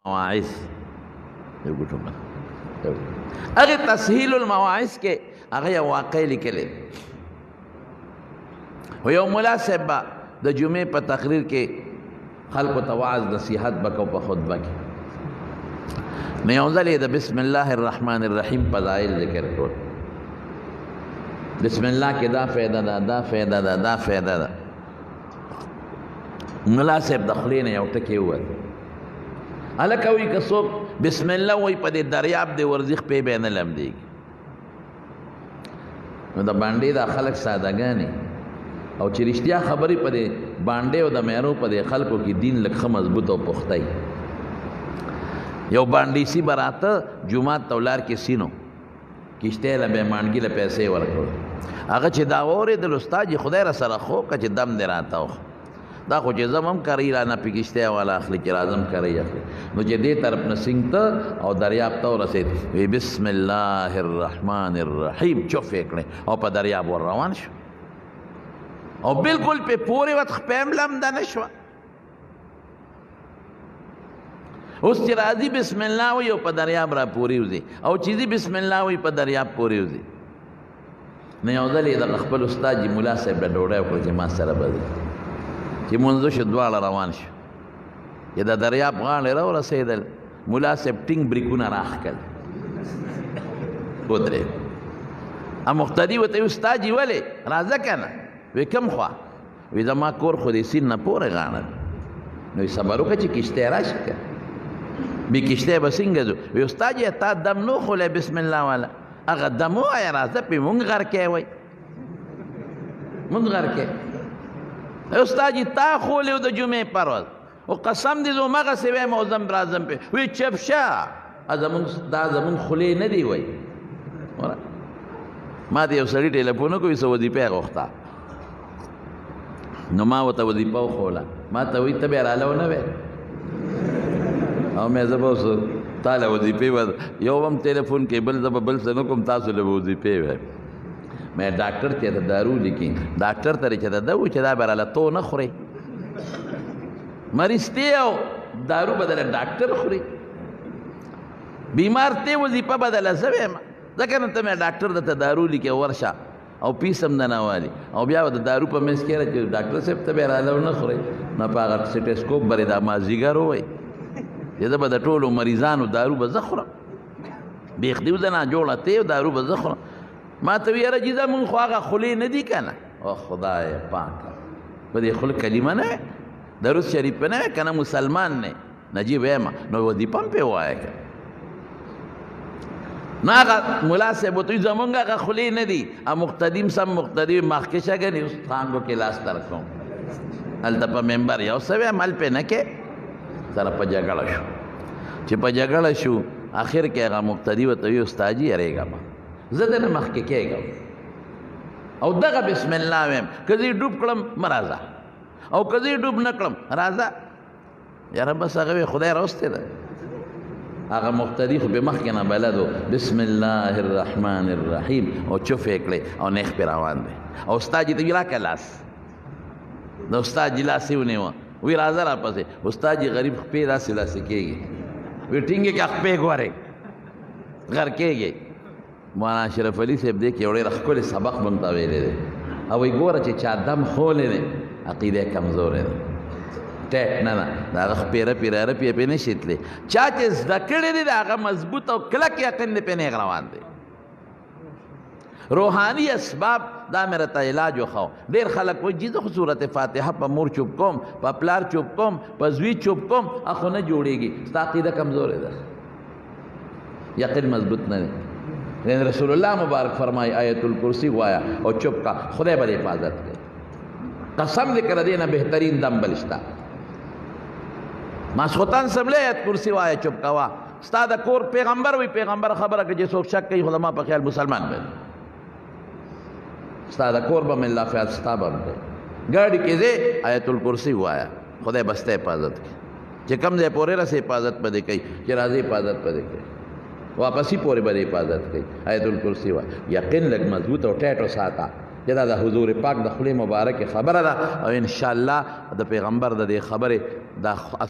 مواعظ هغه تسهیل المواعظ کې هغه یو واقع لیکلی و یو مولا صاحب د جمعې په تقریر کې خلکو ته وعظ نصیحت وکړو په خطبه کې نو یو ځل یې د بسم الله الرحمن الرحیم فضایل ذکر کړل بسم الله کې دا فایده ده دا فایده ده دا فایده ده مولا صاحب د خولې نه یو ټکی ووت هلکه وایي که څوک بسم الله وایي په دې دریاب د ورزش پې به نه لمدېږي نو د بانډې دا خلک سادهګانې او چې رښتیا خبرې په دې بانډې او د میرو په دې خلکو کې دین لږ ښه مضبوط او پخته وي یو بانډیسي به راته جومات ته ولاړ کې سینو کشتۍ له به مانډګي له پیسې ورکړو هغه چې دا واورېدل استاد یې خدای را سره خو که چې دم دې راته و دا خو چې زم هم کرئ رانه پې کشتۍ والا اخلي چې راځم کرئ اخلي نو چې دې طرف نه سینګ ته او دریاب ته ورسېد وی بسم الله الرحمن الرحیم چوف یې کړې او په دریاب ور روان شو او بالکل پې پورې وخت خپې هم لمده نه شوه اوس چې راځي بسم الله وایي او په دریاب را پورې وځي او چې ځي بسم الله وایي په دریاب پورې وځي نو یو ځل یې دغه خپل استاد جي ملا صاحب له ډوډۍ وکړه چې ما سره به ځي چې مونځو شو دواړه روان شو چې د دریاب غاړې راورسېدل ملا صاحب ټینګ بریکونه راښکل ودرېد مقتدي ورته وي استاد جي ولې راځه که نه وی کوم خوا وی زما کور خو دې سیند نه پورې غاړه نو یې صبر وکړه چې کشتۍ راشي که بې کشتۍ به څنګه ځو وی استاد جي تا دم نه خولی بسم الله والا هغه دم ووایه راځه پې مونږ غر کې وی مونږ غر کې استاد جي تا خولی و د جمعې پر ورځ او قسم دې زه همغسې وایم او زم راځم پې وی چپ شه دا زمونږ خولې نه دی وی ما ته یو سړي ټلیفون وکړو څه وظیفه یې غوښته نو ما ورته وظیفه وښوله ما ته وایي ته بیا راله ونه وې او مې زه به اوس تا له وظیفې یو هم ټلیفون کې بل زه به بل څه نه کوم تاسو له به وظیفې وایم مې ډاکټر چې ته دارو لیکي ډاکټر ته چې ته ده و چې دا به راله تو نه خورې مریض تی او دارو بدله ډاکټر خوري بیمار تی وظیفه بدله زه وایم ځکه نو ته مې ډاکټر درته دارو لیکي ورشه او پیس هم نه والي او بیا د دارو په منځ کې چې ډاکټر صاحب ته بیا راله ونه خورئ نه په هغه سټیسکوپ برې دا مازدیګر ووایي چې زه به د ټولو مریضانو دارو به زه خورم بیخ دې زه ناجوړه تی دارو به زه خورم ما ته وی یاره جي زمونږ خو هغه خولې نه دي که نه او خدای پاکه په دې خوله کلمه نه وی درود شریف په نه وی که نه مسلمان نه نجیب وایم نو وظیفه هم پې ووایه که نو هغه ملا صاحب ورته وي زمونږ هغه خولې نه دي مقتدیم سم مقتدي مخکې شه ګنې اوس څانګو کې لاس در کوم هلته په ممبر یو څه وایم هل پې نه کې سره په جګړه شو چې په جګړه شو آخر کې هغه مقتدي ورته وي استاد جي یارېږه ما زه دنه مخکې کېږم او دغه بسم الله وایم که زه یې ډوب کړم مه راځه او که زه یې ډوب نه کړم راځه یاره بس هغه وی خدای راوستې ده هغه مقتدي خو به مخکې نه بلد و بسم الله الرحمن الرحیم او چوف یې کړې او نیخ پې روان دی او استاد جي ته وي راکړه لاس د استاد جي لاس یې ونیوه وی راځه راپسې استاد جي غریب خپې داسې داسې کېږي وی ټینګې که خپې ګورې غر کېږي مولانا اشرف علي صاحب دی کې یو ډېر ښکلی سبق مونږ ته ویلی دی او وی ګوره چې چا دم خولی دی عقیده یې کمزوری دی ټیټ نه ده د هغه خپې رپې رپې پې نه شي تللی چا چې زده کړی دی د هغه مضبوط او کلک یقین دی پې نیغ روان دی روحانی اسباب دا مې راته علاج وښو ډېر خلک وایي جي زه خو صورت فاتحه په مور چوپ کوم په پلار چوپ کوم په زوی چوپ کوم خو نه جوړېږي ستا عقیده کمزورې ده یقین مضبوط نه دی رسول الله مبارک فرمایي آیت الکرسی وایا او چوپ کا خدای به حفاظت کوي قسم دې کړه دې نه بهترین دم بل شته ماسخوتن سملی آیت کرسی وایا چوپ کوا ستا د کور پیغمبر وي پیغمبر خبره که چې څوک شک کوي خو زما په خیال مسلمان به ستا د کور به مې الله فیاض ستا به هم دی ګاډي کې ځې آیت الکرسی وایا خدای به ستا حفاظت کوي چې کوم ځای پورې رسې حفاظت به دې کوي چې راځي حفاظت به دې کوي واپسی پورې به دې حفاظت کوي آیت الکرسی وایه یقین لږ مضبوط او ټیټ وساته چې دا د حضور پاک د خولې مبارکې خبره ده او انشاءالله د پیغمبر د دې خبرې دا